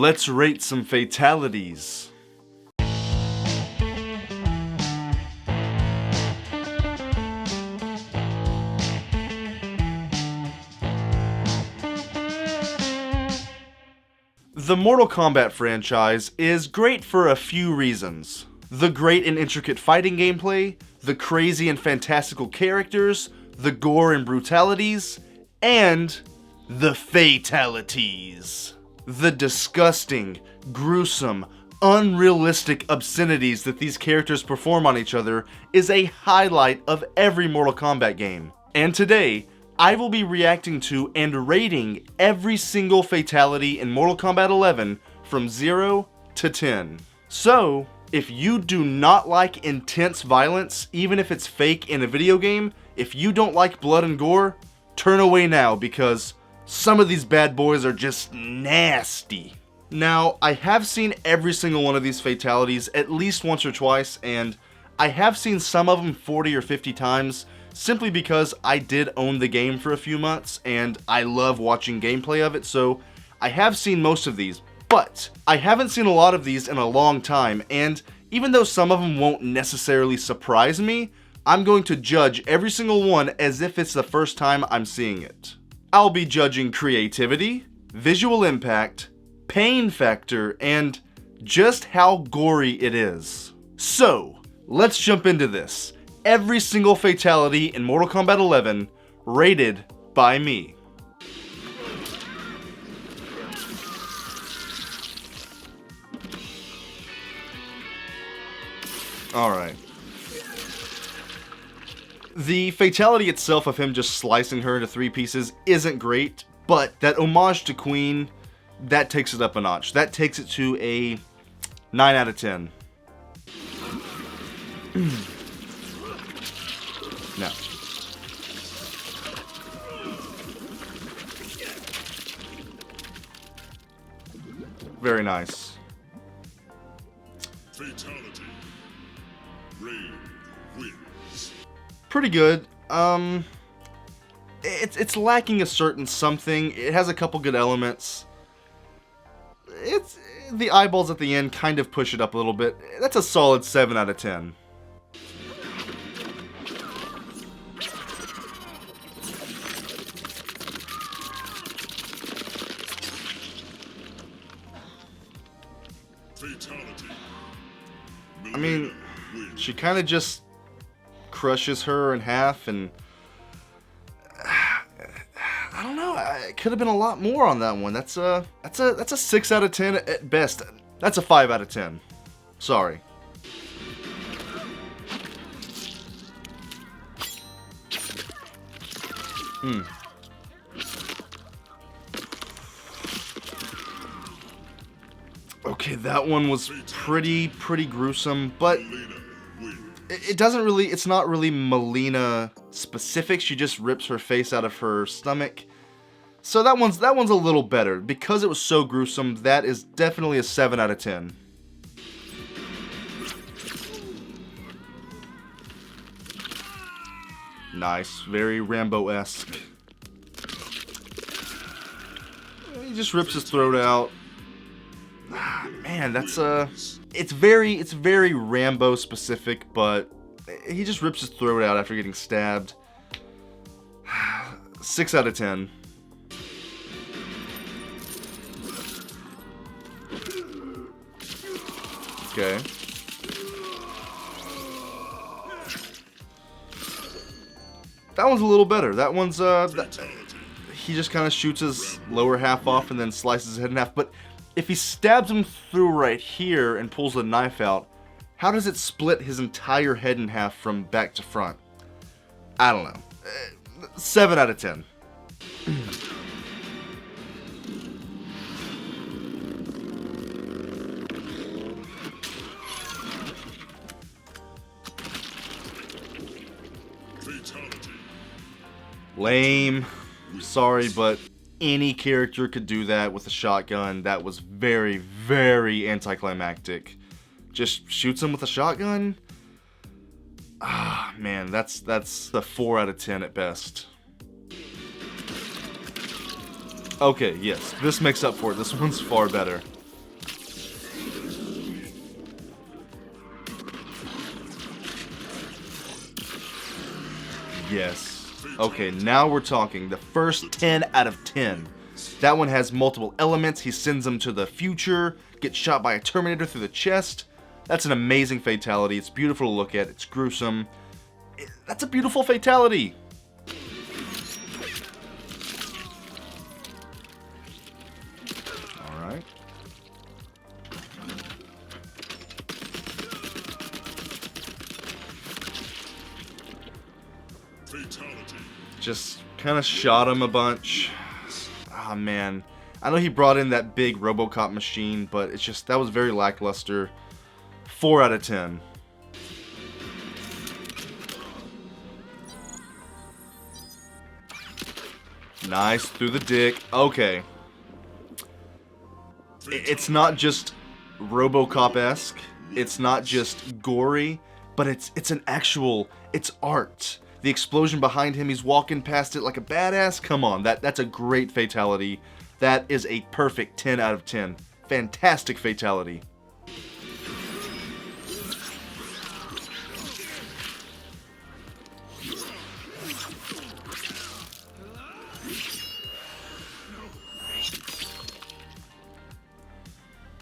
Let's rate some fatalities. The Mortal Kombat franchise is great for a few reasons. The great and intricate fighting gameplay, the crazy and fantastical characters, the gore and brutalities, and the fatalities. The disgusting, gruesome, unrealistic obscenities that these characters perform on each other is a highlight of every Mortal Kombat game. And today, I will be reacting to and rating every single fatality in Mortal Kombat 11 from 0 to 10. So, if you do not like intense violence, even if it's fake in a video game, if you don't like blood and gore, turn away now because some of these bad boys are just nasty. Now, I have seen every single one of these fatalities at least once or twice, and I have seen some of them 40 or 50 times, simply because I did own the game for a few months, and I love watching gameplay of it, so I have seen most of these. But I haven't seen a lot of these in a long time, and even though some of them won't necessarily surprise me, I'm going to judge every single one as if it's the first time I'm seeing it. I'll be judging creativity, visual impact, pain factor, and just how gory it is. So, let's jump into this. Every single fatality in Mortal Kombat 11, rated by me. Alright. The fatality itself of him just slicing her into 3 pieces isn't great, but that homage to Queen, that takes it up a notch. That takes it to a 9 out of 10. No. Very nice. Fatality. Raid wins. Pretty good. It's lacking a certain something. It has a couple good elements. It's the eyeballs at the end kind of push it up a little bit. That's a solid 7 out of 10. Fatality. I mean, she kind of just crushes her in half, and I don't know. It could have been a lot more on that one. That's a 6 out of 10 at best. That's a 5 out of 10. Sorry. Okay, that one was pretty gruesome, but it doesn't really, it's not really Melina specific. She just rips her face out of her stomach. So that one's a little better. Because it was so gruesome, that is definitely a 7 out of 10. Nice, very Rambo-esque. He just rips his throat out. Man, that's it's very Rambo specific, but he just rips his throat out after getting stabbed. 6 out of 10. Okay. That one's a little better. That one's he just kind of shoots his lower half off and then slices his head in half, but if he stabs him through right here and pulls the knife out, how does it split his entire head in half from back to front? I don't know. 7 out of 10. Fatality. Lame. Sorry, but any character could do that with a shotgun. That was very anticlimactic. Just shoots him with a shotgun? Ah, man, that's a 4 out of 10 at best. Okay, yes, this makes up for it. This one's far better. Yes. Okay, now we're talking. The first 10 out of 10. That one has multiple elements. He sends them to the future, gets shot by a Terminator through the chest. That's an amazing fatality. It's beautiful to look at. It's gruesome. That's a beautiful fatality. Alright. Fatality. Just kind of shot him a bunch. Ah, man. I know he brought in that big RoboCop machine, but it's just, that was very lackluster. 4 out of 10. Nice, through the dick. Okay. It's not just RoboCop-esque. It's not just gory, but it's an actual, it's art. The explosion behind him, he's walking past it like a badass. Come on, that's a great fatality. That is a perfect 10 out of 10. Fantastic fatality.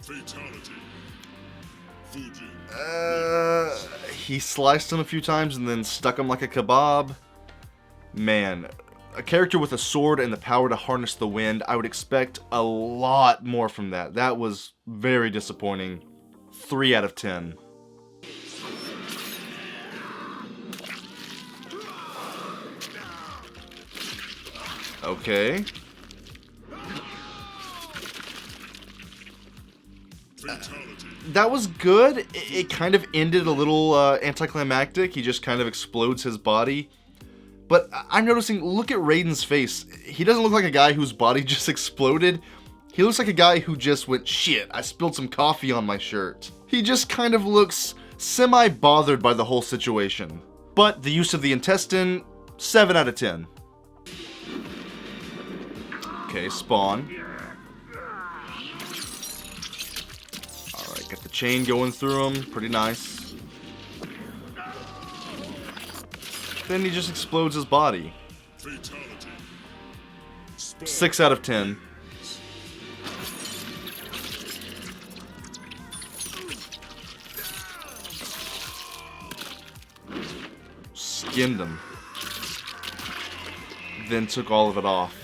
Fatality. Fujin. He sliced him a few times and then stuck him like a kebab. Man, a character with a sword and the power to harness the wind, I would expect a lot more from that. That was very disappointing. 3 out of 10. Okay. Fatality. That was good. It kind of ended a little anticlimactic. He just kind of explodes his body. But I'm noticing, look at Raiden's face. He doesn't look like a guy whose body just exploded. He looks like a guy who just went, shit, I spilled some coffee on my shirt. He just kind of looks semi-bothered by the whole situation. But the use of the intestine, 7 out of 10. Okay, spawn. Alright, got the chain going through him. Pretty nice. Then he just explodes his body. Fatality. 6 out of 10. Skinned him. Then took all of it off.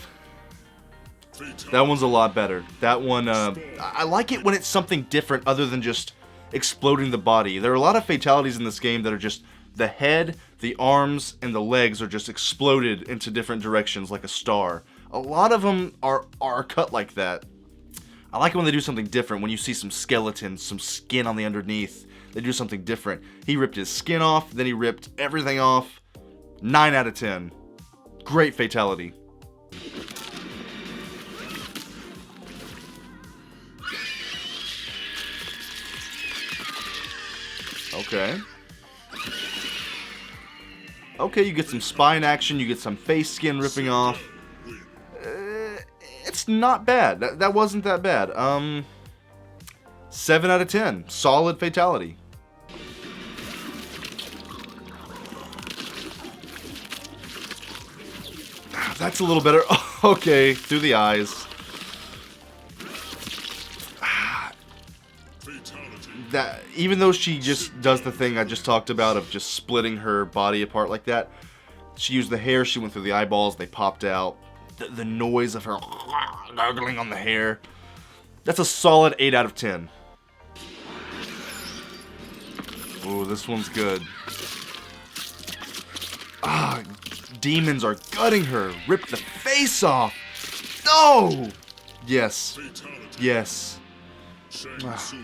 That one's a lot better. That one, I like it when it's something different other than just exploding the body. There are a lot of fatalities in this game that are just the head, the arms, and the legs are just exploded into different directions like a star. A lot of them are cut like that. I like it when they do something different, when you see some skeletons, some skin on the underneath. They do something different. He ripped his skin off, then he ripped everything off. 9 out of 10. Great fatality. Okay. Okay, you get some spine action, you get some face skin ripping off. It's not bad. That wasn't that bad. 7 out of 10. Solid fatality. That's a little better. Okay, through the eyes. That, even though she just does the thing I just talked about of just splitting her body apart like that, she used the hair, she went through the eyeballs, they popped out. The noise of her gargling on the hair. That's a solid 8 out of 10. Oh, this one's good. Ah, demons are gutting her. Rip the face off. No! Yes. Yes.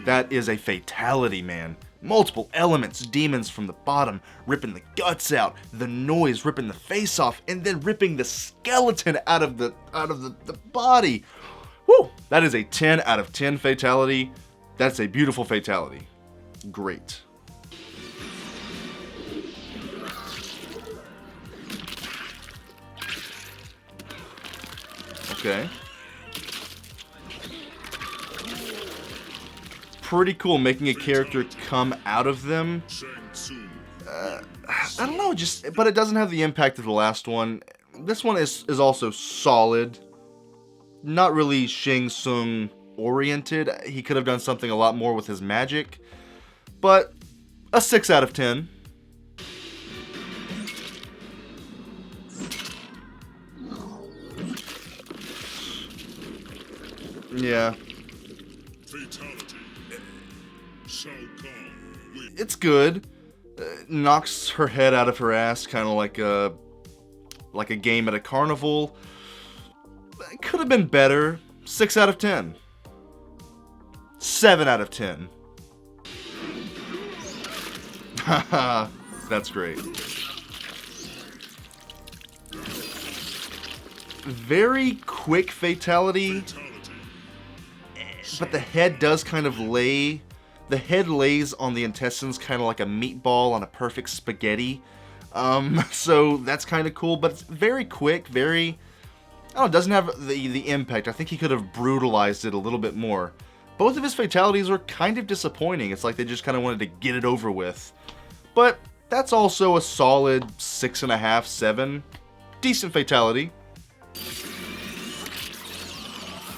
That is a fatality, man. Multiple elements, demons from the bottom, ripping the guts out, the noise, ripping the face off, and then ripping the skeleton out of the body. Woo! That is a 10 out of 10 fatality. That's a beautiful fatality. Great. Okay. Pretty cool making a character come out of them. I don't know, but it doesn't have the impact of the last one. This one is also solid. Not really Shang Tsung oriented. He could have done something a lot more with his magic. But a 6 out of 10. Yeah. Fatality. Shao Kahn wins. It's good. Knocks her head out of her ass, kind of like a game at a carnival. It could have been better. 6 out of 10. 7 out of 10. Haha, that's great. Very quick fatality, but the head does kind of lay. The head lays on the intestines kind of like a meatball on a perfect spaghetti. So that's kind of cool, but it's very quick, very... Oh, it doesn't have the impact. I think he could have brutalized it a little bit more. Both of his fatalities were kind of disappointing. It's like they just kind of wanted to get it over with. But that's also a solid 6.5, 7. Decent fatality.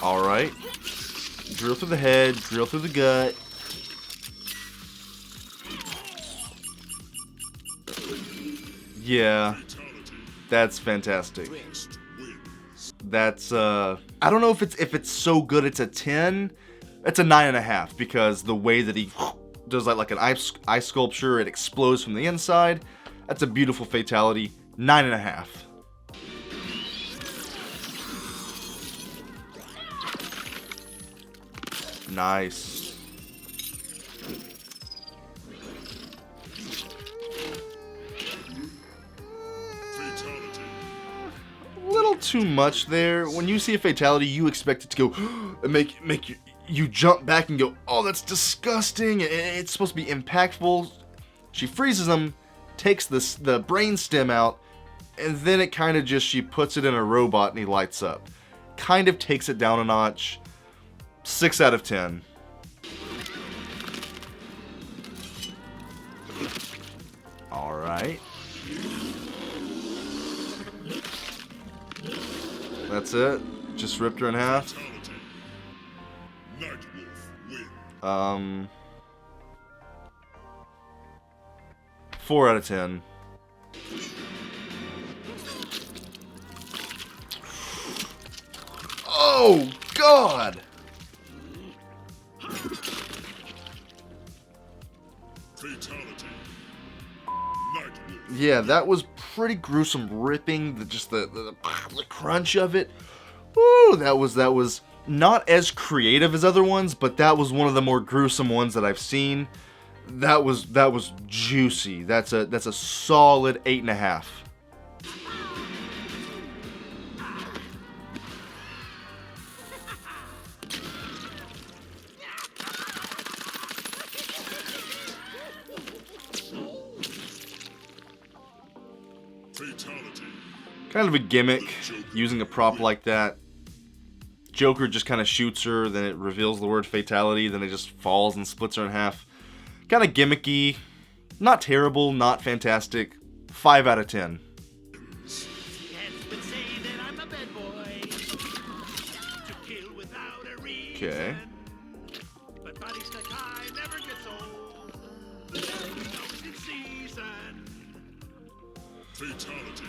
Alright. Drill through the head, drill through the gut. Yeah. That's fantastic. That's I don't know if it's so good it's a 10. It's a 9.5 because the way that he does like an eye sculpture, it explodes from the inside. That's a beautiful fatality. 9.5. Nice. Fatality. A little too much there. When you see a fatality, you expect it to go and make you jump back and go, oh, that's disgusting. It's supposed to be impactful. She freezes him, takes the brain stem out, and then it kind of just, she puts it in a robot and he lights up. Kind of takes it down a notch. 6 out of 10. Alright. That's it. Just ripped her in half. Fatality. Nightwolf wins. 4 out of 10. Oh, God! Fatality. Nightwolf. Yeah, that was pretty gruesome ripping, the crunch of it. Woo, that was not as creative as other ones, but that was one of the more gruesome ones that I've seen. That was juicy. That's a solid 8.5. Fatality. Kind of a gimmick, using a prop like that. Joker just kind of shoots her, then it reveals the word fatality, then it just falls and splits her in half. Kind of gimmicky. Not terrible, not fantastic. 5 out of 10. Cats would say that I'm a bad boy. To kill without a reason. Okay. But body stuck high never gets old. Always in season. Fatality.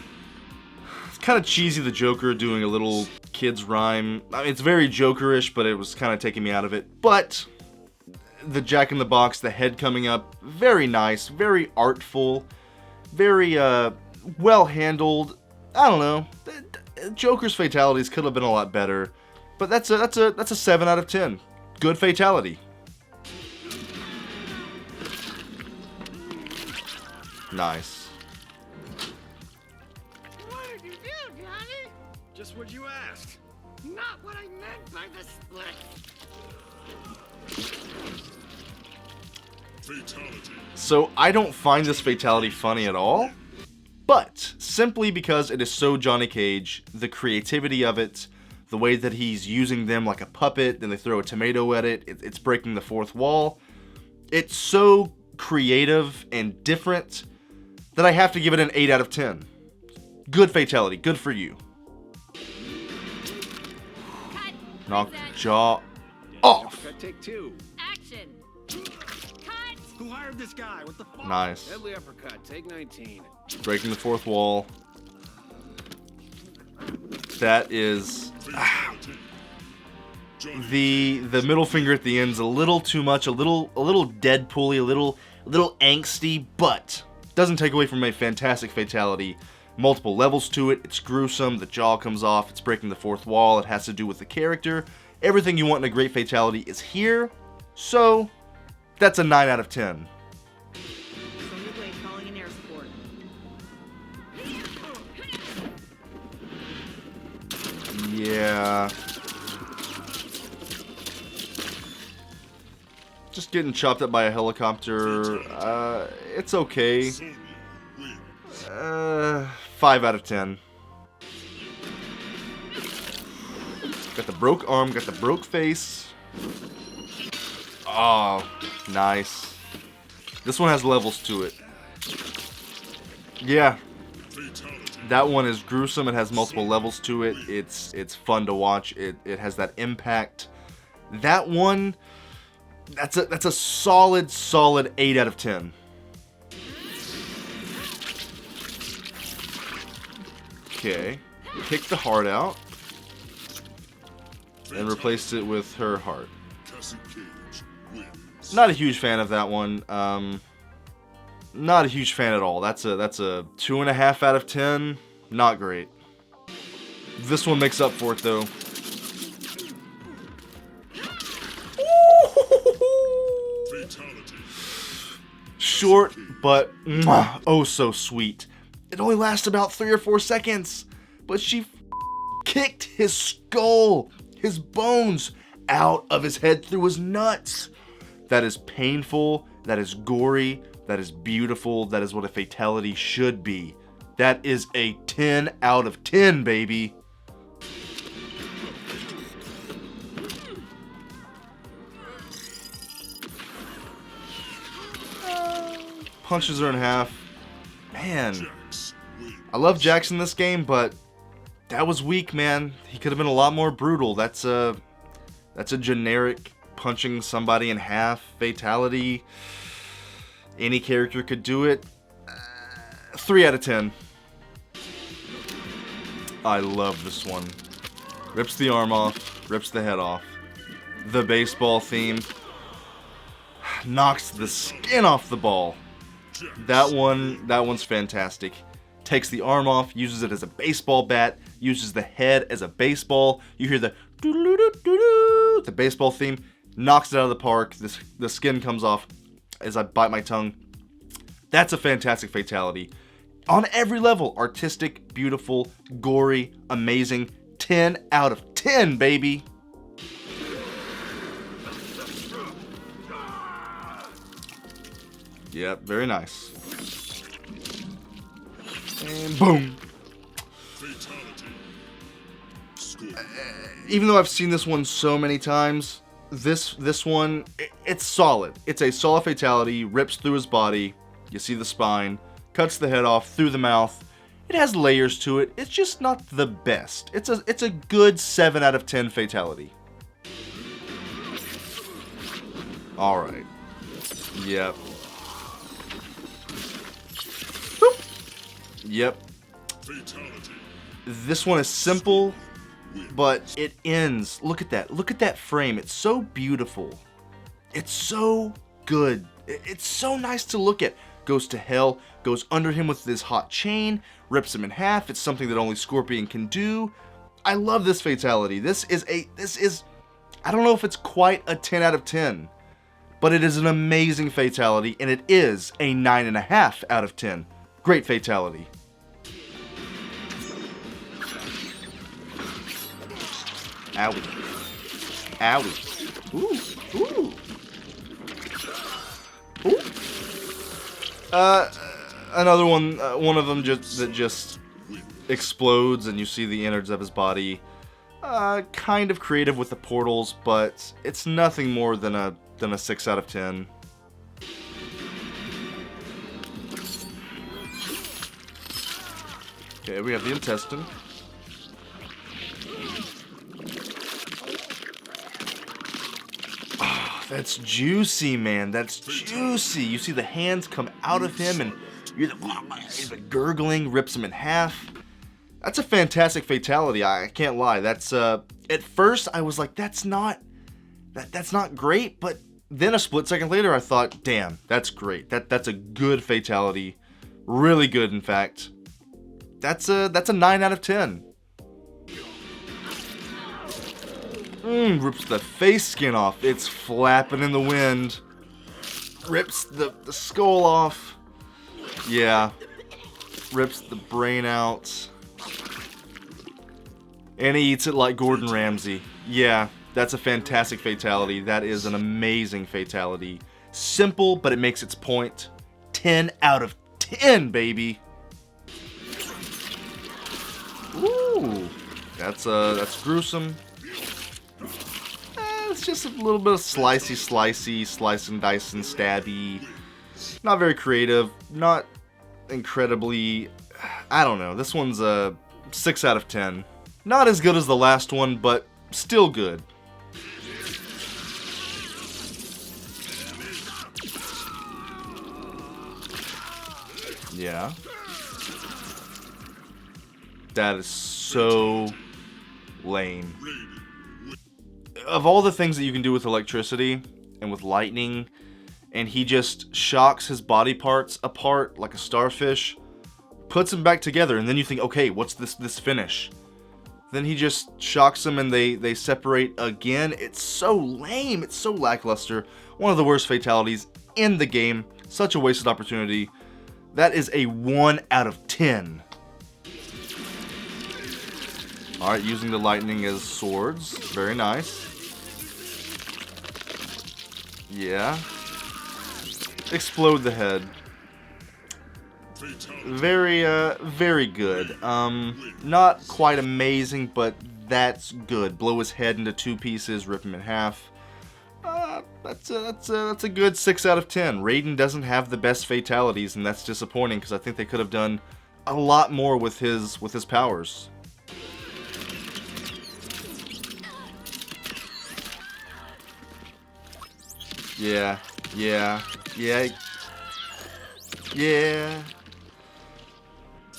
It's kind of cheesy, the Joker doing a little kid's rhyme. I mean, it's very Jokerish, but it was kind of taking me out of it. But the Jack in the Box, the head coming up, very nice, very artful, very well handled. I don't know. Joker's fatalities could have been a lot better, but that's a 7 out of 10. Good fatality. Nice. What did you do, Johnny? Just what you asked. Not what I meant by the split. Fatality. So I don't find this fatality funny at all, but simply because it is so Johnny Cage, the creativity of it, the way that he's using them like a puppet, then they throw a tomato at it, it's breaking the fourth wall. It's so creative and different that I have to give it an 8 out of 10. Good fatality. Good for you. Cut. Knock Zigzag. the jaw off. Uppercut, take 2. Action. Cut. Who hired this guy? What the fuck? Nice. Deadly uppercut, take 19. Breaking the fourth wall. That is... Fatality. Johnny The middle finger at the end's a little too much, a little Deadpool-y, a little angsty, but doesn't take away from a fantastic fatality. Multiple levels to it. It's gruesome. The jaw comes off. It's breaking the fourth wall. It has to do with the character. Everything you want in a great fatality is here. So that's a 9 out of 10. Sonya Blade calling in air support. Yeah. Just getting chopped up by a helicopter. It's okay. Sonya wins. 5 out of 10. Got the broke arm, got the broke face. Oh, nice. This one has levels to it. Yeah, Fatality. that one is gruesome. It has multiple levels to it. It's fun to watch. It has that impact. That one, that's a solid 8 out of 10. Okay, pick the heart out and replaced it with her heart. Cassie Cage wins. Not a huge fan of that one. Not a huge fan at all. That's a 2.5 out of 10. Not great. This one makes up for it though. Fatality. Short, but oh so sweet. It only lasts about 3 or 4 seconds, but she kicked his skull, his bones, out of his head through his nuts. That is painful. That is gory. That is beautiful. That is what a fatality should be. That is a 10 out of 10, baby. Punches her in half. Man, Jax wins. I love Jax in this game, but that was weak, man. He could have been a lot more brutal. That's a generic punching somebody in half fatality. Any character could do it. 3 out of 10. I love this one. Rips the arm off, rips the head off. The baseball theme knocks the skin off the ball. That one's fantastic. Takes the arm off, uses it as a baseball bat, uses the head as a baseball. You hear the doo-doo-doo-doo-doo, the baseball theme, knocks it out of the park. The skin comes off as I bite my tongue. That's a fantastic fatality. On every level, artistic, beautiful, gory, amazing. 10 out of 10, baby. Yep, very nice. And boom. Fatality. Score. Even though I've seen this one so many times, this one, it's solid. It's a solid fatality, rips through his body. You see the spine, cuts the head off through the mouth. It has layers to it. It's just not the best. It's a good 7 out of 10 fatality. All right. Yep. Boop. Yep. Fatality. This one is simple, but it ends. Look at that. Look at that frame. It's so beautiful. It's so good. It's so nice to look at. Goes to hell, goes under him with this hot chain, rips him in half. It's something that only Scorpion can do. I love this fatality. This is, I don't know if it's quite a 10 out of 10, but it is an amazing fatality, and it is a 9.5 out of 10. Great fatality. Owie. Owie. Ooh. Ooh. Ooh. Another one. One of them just explodes, and you see the innards of his body. Kind of creative with the portals, but it's nothing more than a 6 out of 10. Okay, we have the intestine. Oh, that's juicy, man. That's juicy. You see the hands come out of him, and you're the gurgling, rips him in half. That's a fantastic fatality. I can't lie. That's at first I was like, that's not great, but then a split second later I thought, damn, that's great. That's a good fatality. Really good, in fact. That's a 9 out of 10. Rips the face skin off. It's flapping in the wind. Rips the skull off. Yeah. Rips the brain out. And he eats it like Gordon Ramsay. Yeah, that's a fantastic fatality. That is an amazing fatality. Simple, but it makes its point. 10 out of 10, baby. Ooh, that's gruesome. It's just a little bit of slicey, slice and dice and stabby. Not very creative. Not incredibly. I don't know. This one's a 6 out of 10. Not as good as the last one, but still good. Yeah. That is so lame. Of all the things that you can do with electricity and with lightning, and he just shocks his body parts apart like a starfish, puts them back together, and then you think, okay, what's this finish? Then he just shocks them and they separate again. It's so lame. It's so lackluster. One of the worst fatalities in the game. Such a wasted opportunity. That is a 1 out of 10. Alright, using the lightning as swords. Very nice. Yeah. Explode the head. Very good. Not quite amazing, but that's good. Blow his head into 2 pieces, rip him in half. That's a good 6 out of 10. Raiden doesn't have the best fatalities, and that's disappointing because I think they could have done a lot more with his powers. Yeah.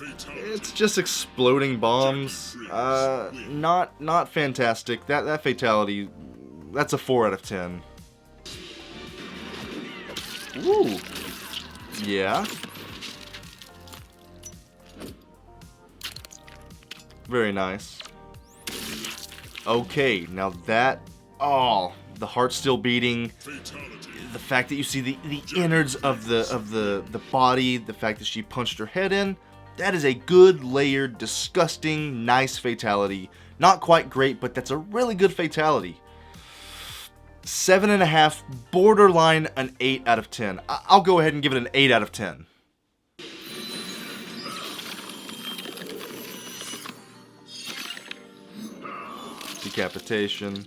It's just exploding bombs. Not fantastic. That fatality, that's a 4 out of 10. Ooh. Yeah. Very nice. Okay, now that, the heart's still beating. The fact that you see the innards of the body, the fact that she punched her head in, that is a good, layered, disgusting, nice fatality. Not quite great, but that's a really good fatality. 7.5, borderline an 8 out of 10. I'll go ahead and give it an 8 out of 10. Decapitation.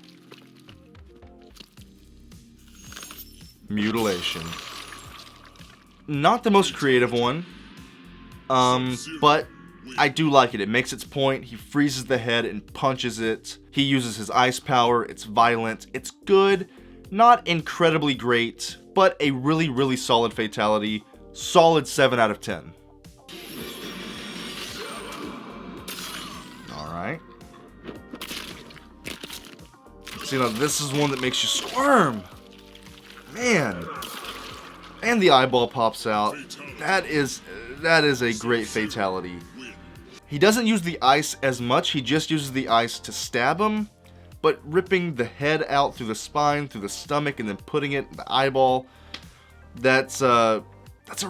Mutilation. Not the most creative one. But I do like it. It makes its point. He freezes the head and punches it. He uses his ice power. It's violent. It's good. Not incredibly great, but a really, really solid fatality. Solid 7 out of 10. Alright. See, now this is one that makes you squirm. Man. And the eyeball pops out. That is a great fatality. He doesn't use the ice as much, he just uses the ice to stab him, but ripping the head out through the spine, through the stomach, and then putting it in the eyeball, that's a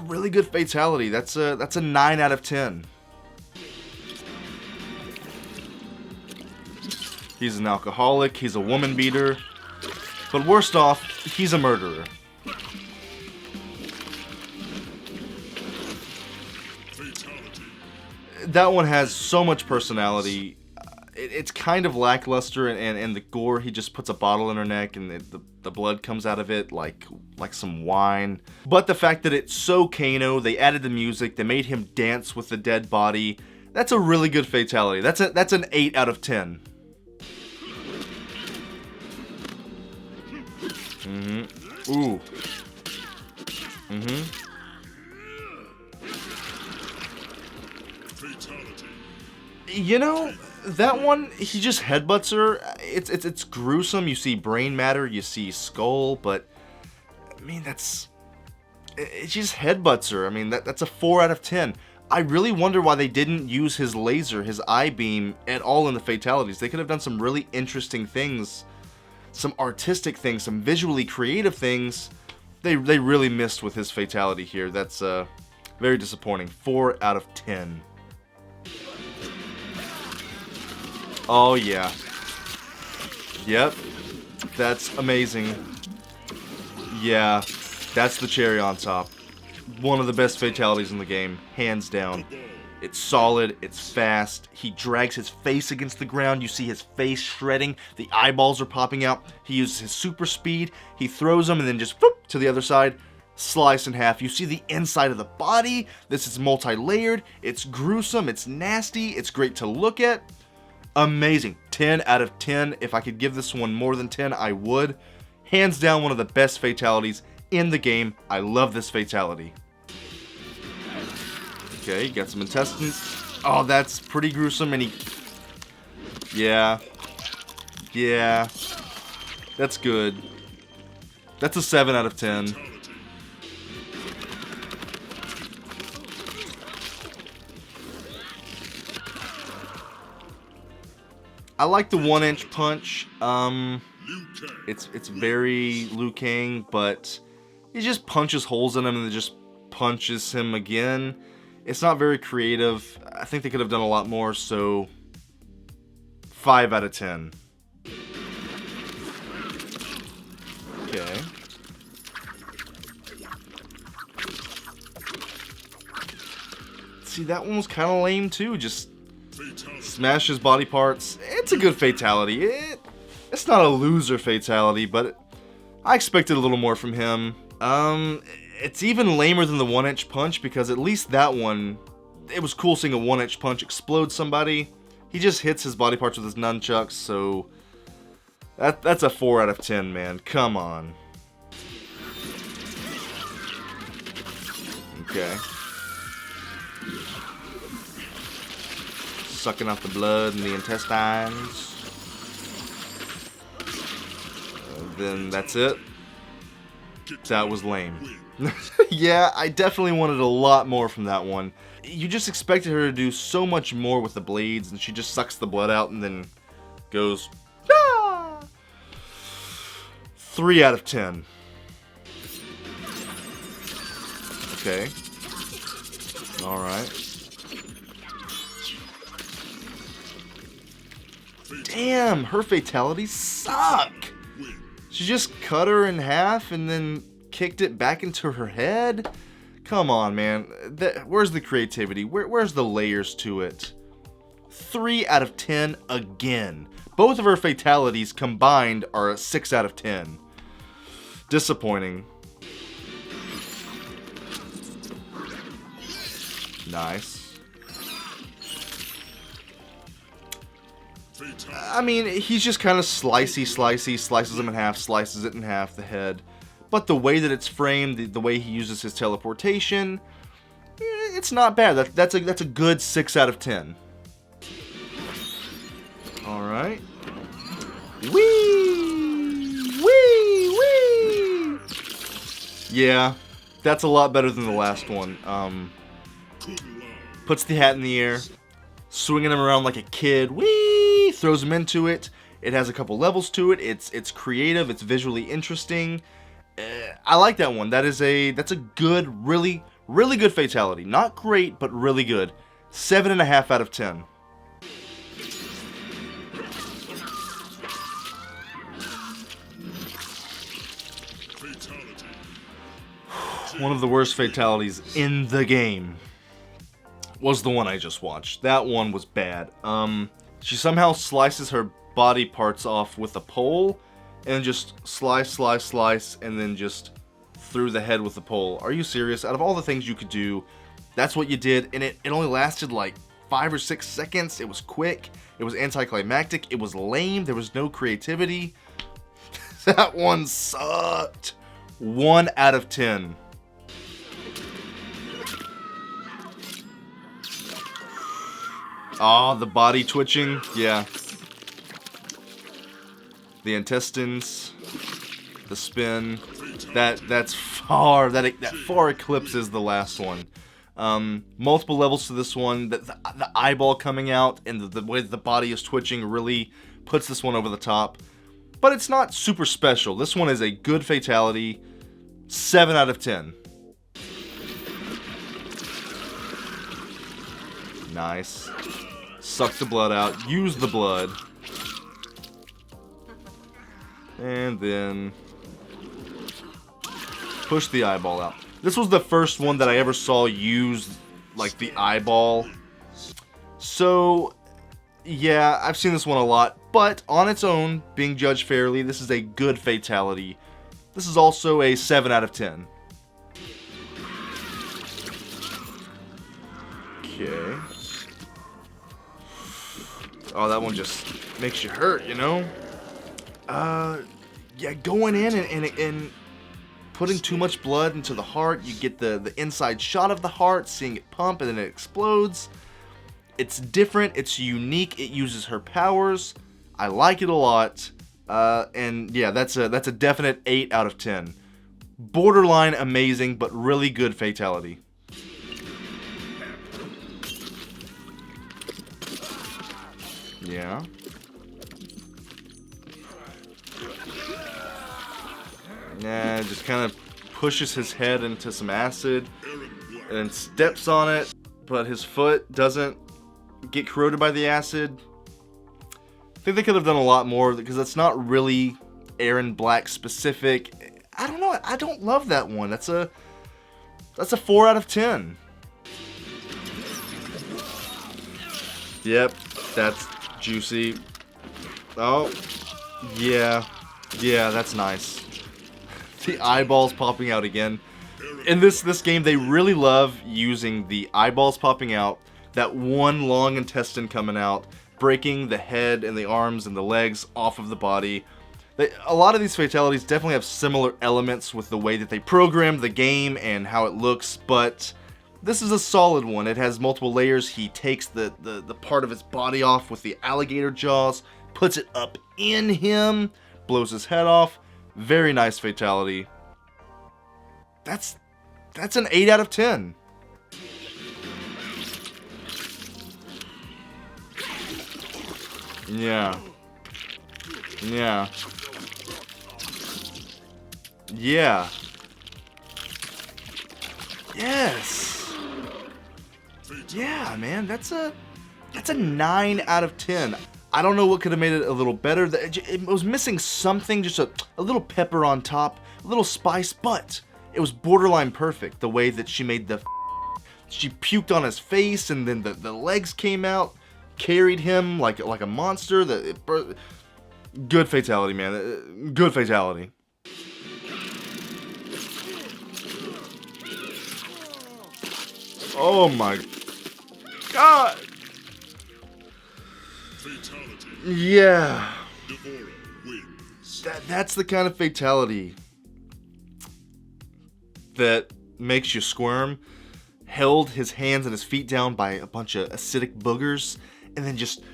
really good fatality. That's a 9 out of 10. He's an alcoholic, he's a woman beater, but worst off, he's a murderer. That one has so much personality. It's kind of lackluster, and the gore, he just puts a bottle in her neck and the blood comes out of it like some wine. But the fact that it's so Kano, they added the music, they made him dance with the dead body, That's a really good fatality. That's an 8 out of 10. Ooh. Fatality. You know, that one, he just headbutts her. It's gruesome. You see brain matter, you see skull, but I mean, it just headbutts her. I mean, that's a 4 out of 10. I really wonder why they didn't use his laser, his eye beam, at all in the fatalities. They could have done some really interesting things, some artistic things, some visually creative things. They really missed with his fatality here. That's very disappointing. 4 out of 10. Oh yeah. Yep. That's amazing. Yeah, that's the cherry on top. One of the best fatalities in the game, hands down. It's solid, it's fast. He drags his face against the ground. You see his face shredding. The eyeballs are popping out. He uses his super speed. He throws them and then just whoop, to the other side, slice in half. You see the inside of the body. This is multi-layered. It's gruesome. It's nasty. It's great to look at. Amazing. 10 out of 10. If I could give this one more than 10, I would. Hands down, one of the best fatalities in the game. I love this fatality. Okay, got some intestines. Oh, that's pretty gruesome, and yeah. Yeah. That's good. That's a 7 out of 10. I like the 1-inch punch. It's very Liu Kang, but he just punches holes in him and then just punches him again. It's not very creative. I think they could have done a lot more, so 5 out of 10. Okay. See, that one was kind of lame too. Just smash his body parts. It's a good fatality. It's not a loser fatality, but I expected a little more from him. It's even lamer than the 1-inch punch, because at least that one, it was cool seeing a 1-inch punch explode somebody. He just hits his body parts with his nunchucks, so that's a 4 out of 10, man. Come on. Okay. Sucking out the blood and the intestines. Then that's it. That was lame. Yeah, I definitely wanted a lot more from that one. You just expected her to do so much more with the blades, and she just sucks the blood out and then goes, ah! 3 out of 10. Okay. Alright. Damn, her fatalities suck! She just cut her in half and then kicked it back into her head? Come on, man. Where's the creativity? Where's the layers to it? 3 out of 10 again. Both of her fatalities combined are a 6 out of 10. Disappointing. Nice. I mean, he's just kind of slicey, slices him in half, slices it in half, the head. But the way that it's framed, the way he uses his teleportation, it's not bad. That's a good 6 out of 10. Alright. Whee! Whee! Whee! Yeah, that's a lot better than the last one. Puts the hat in the air, swinging him around like a kid. Whee! Throws him into it. It has a couple levels to it. It's creative. It's visually interesting. I like that one. That's a good, really good fatality. Not great, but really good. 7.5 out of 10. One of the worst fatalities in the game was the one I just watched. That one was bad. She somehow slices her body parts off with a pole, and just slice, and then just through the head with the pole. Are you serious? Out of all the things you could do, that's what you did, and it only lasted like 5 or 6 seconds. It was quick. It was anticlimactic. It was lame. There was no creativity. That one sucked. 1 out of 10. Oh, the body twitching. Yeah. The intestines. The spin. That far eclipses the last one. Multiple levels to this one. The eyeball coming out and the way that the body is twitching really puts this one over the top. But it's not super special. This one is a good fatality. 7 out of 10. Nice. Suck the blood out. Use the blood. And then push the eyeball out. This was the first one that I ever saw use, like, the eyeball. So, yeah, I've seen this one a lot. But, on its own, being judged fairly, this is a good fatality. This is also a 7 out of 10. Okay. Oh, that one just makes you hurt, you know? Yeah, going in and putting too much blood into the heart, you get the inside shot of the heart, seeing it pump, and then it explodes. It's different, it's unique, it uses her powers. I like it a lot. And yeah, that's a definite 8 out of 10. Borderline amazing, but really good fatality. Yeah. Yeah, just kind of pushes his head into some acid and steps on it, but his foot doesn't get corroded by the acid. I think they could have done a lot more because that's not really Aaron Black specific. I don't know. I don't love that one. That's a 4 out of 10. Yep, that's juicy. Oh, yeah, that's nice. The eyeballs popping out again. In this game, they really love using the eyeballs popping out, that one long intestine coming out, breaking the head and the arms and the legs off of the body. A lot of these fatalities definitely have similar elements with the way that they programmed the game and how it looks, but this is a solid one. It has multiple layers. He takes the part of his body off with the alligator jaws, puts it up in him, blows his head off. Very nice fatality. That's an 8 out of 10. Yeah. Yeah. Yeah. Yes. Yeah, man, that's a 9 out of 10. I don't know what could have made it a little better. It was missing something, just a little pepper on top, a little spice, but it was borderline perfect. The way that she made she puked on his face, and then the legs came out, carried him like a monster. Good fatality, man. Good fatality. Oh my God. Fatality. Yeah. Devora wins. That's the kind of fatality that makes you squirm. Held his hands and his feet down by a bunch of acidic boogers, and then just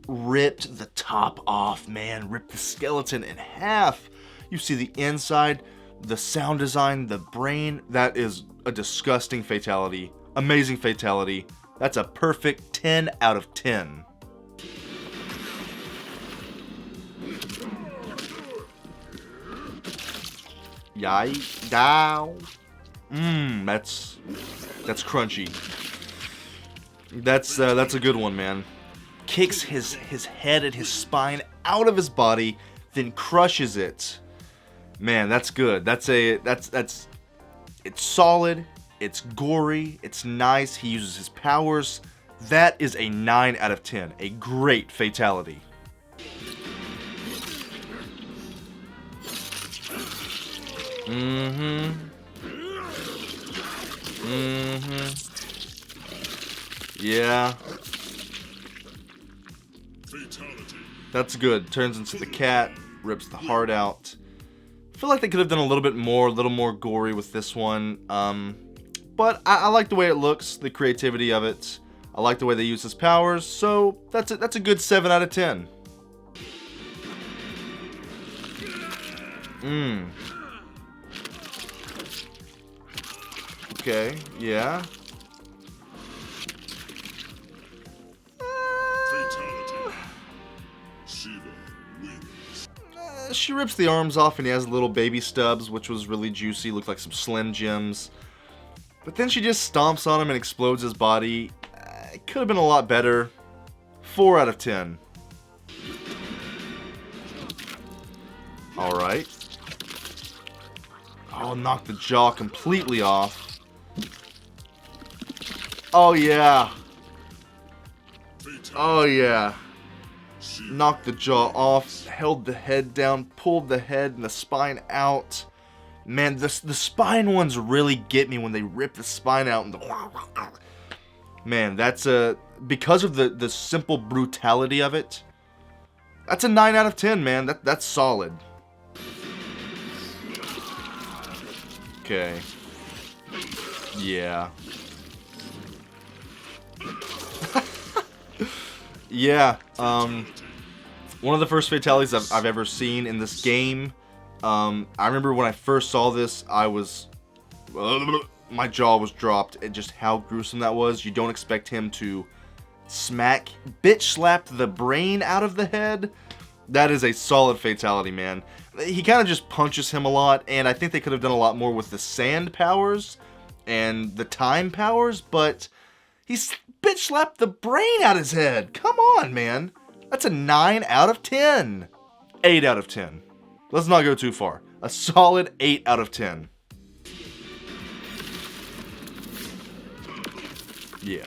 ripped the top off, man. Ripped the skeleton in half. You see the inside, the sound design, the brain. That is a disgusting fatality. Amazing fatality. That's a perfect 10 out of 10. Yay. Dow. That's crunchy. That's a good one, man. Kicks his head and his spine out of his body, then crushes it. Man, that's good. It's solid, it's gory, it's nice. He uses his powers. That is a 9 out of 10. A great fatality. Yeah. Fatality. That's good. Turns into the cat, rips the heart out. I feel like they could have done a little bit more, a little more gory with this one. But I like the way it looks, the creativity of it. I like the way they use his powers, so that's a good 7 out of 10. Okay, yeah. Fatality. Shiva wins. She rips the arms off and he has little baby stubs, which was really juicy, looked like some Slim Jims. But then she just stomps on him and explodes his body. It could have been a lot better. 4 out of 10. Alright. Oh, knock the jaw completely off. Oh yeah. Oh yeah. Knocked the jaw off, held the head down, pulled the head and the spine out. Man, the spine ones really get me when they rip the spine out and the... Man, that's because of the simple brutality of it. That's a 9 out of 10, man. That's solid. Okay. Yeah. Yeah. One of the first fatalities I've ever seen in this game. I remember when I first saw this, I was... my jaw was dropped at just how gruesome that was. You don't expect him to bitch slap the brain out of the head. That is a solid fatality, man. He kind of just punches him a lot, and I think they could have done a lot more with the sand powers and the time powers, but he bitch slapped the brain out his head. Come on, man. That's a 9 out of 10. 8 out of 10. Let's not go too far. A solid 8 out of 10. Yeah.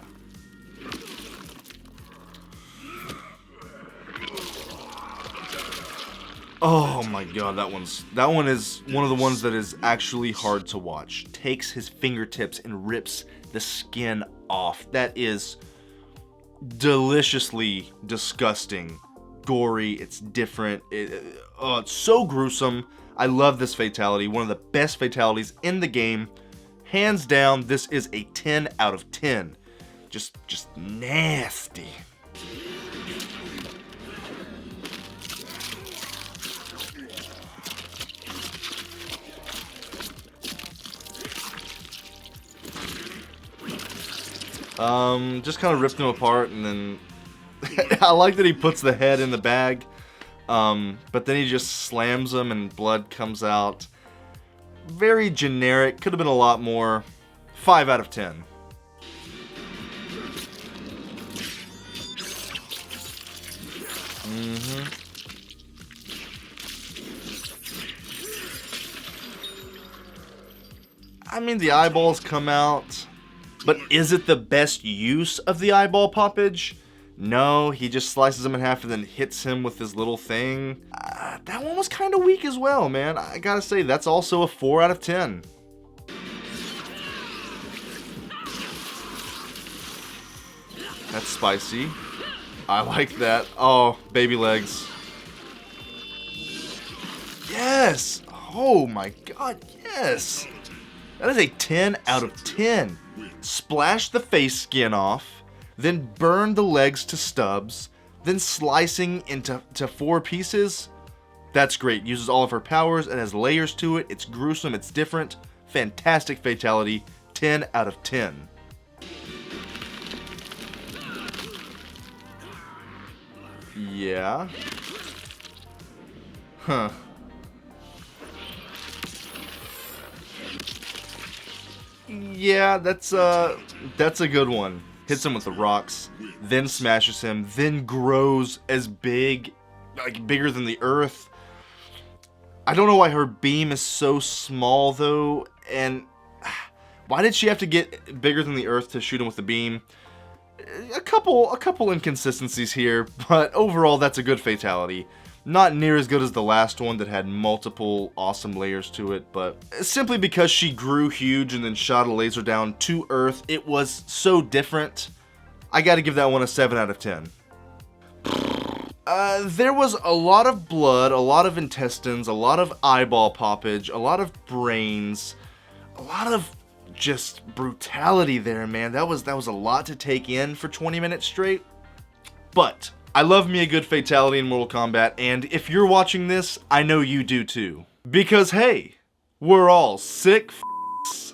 Oh my god, that one is one of the ones that is actually hard to watch. Takes his fingertips and rips the skin off. That is deliciously disgusting. Gory, it's different. It's so gruesome. I love this fatality. One of the best fatalities in the game. Hands down, this is a 10 out of 10. Just nasty. Just kind of ripped him apart, and then I like that he puts the head in the bag, but then he just slams him and blood comes out. Very generic, could have been a lot more. 5 out of 10. I mean, the eyeballs come out, but is it the best use of the eyeball poppage? No, he just slices him in half and then hits him with his little thing. That one was kind of weak as well, man. I gotta say, that's also a 4 out of 10. That's spicy. I like that. Oh, baby legs. Yes! Oh my god, yes! That is a 10 out of 10. Splash the face skin off, then burn the legs to stubs, then slicing into 4 pieces. That's great. Uses all of her powers and has layers to it. It's gruesome. It's different. Fantastic fatality. 10 out of 10. Yeah. Huh. Yeah, that's a good one. Hits him with the rocks, then smashes him, then grows as big, like bigger than the earth. I don't know why her beam is so small though, and why did she have to get bigger than the earth to shoot him with the beam? A couple inconsistencies here, but overall that's a good fatality. Not near as good as the last one that had multiple awesome layers to it, but simply because she grew huge and then shot a laser down to Earth, it was so different. I gotta give that one a 7 out of 10. There was a lot of blood, a lot of intestines, a lot of eyeball poppage, a lot of brains, a lot of just brutality there, man. That was a lot to take in for 20 minutes straight. But I love me a good fatality in Mortal Kombat, and if you're watching this, I know you do too. Because hey, we're all sick f***s.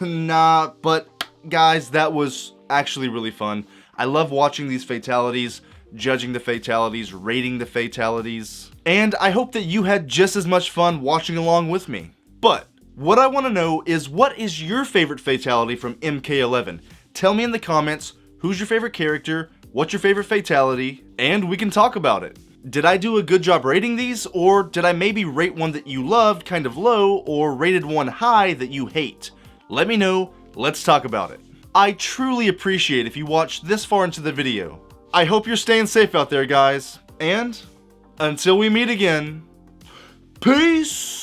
Nah, but guys, that was actually really fun. I love watching these fatalities, judging the fatalities, rating the fatalities, and I hope that you had just as much fun watching along with me. But what I want to know is, what is your favorite fatality from MK11? Tell me in the comments who's your favorite character, what's your favorite fatality, and we can talk about it. Did I do a good job rating these, or did I maybe rate one that you loved kind of low, or rated one high that you hate? Let me know, let's talk about it. I truly appreciate if you watched this far into the video. I hope you're staying safe out there, guys, and until we meet again, peace!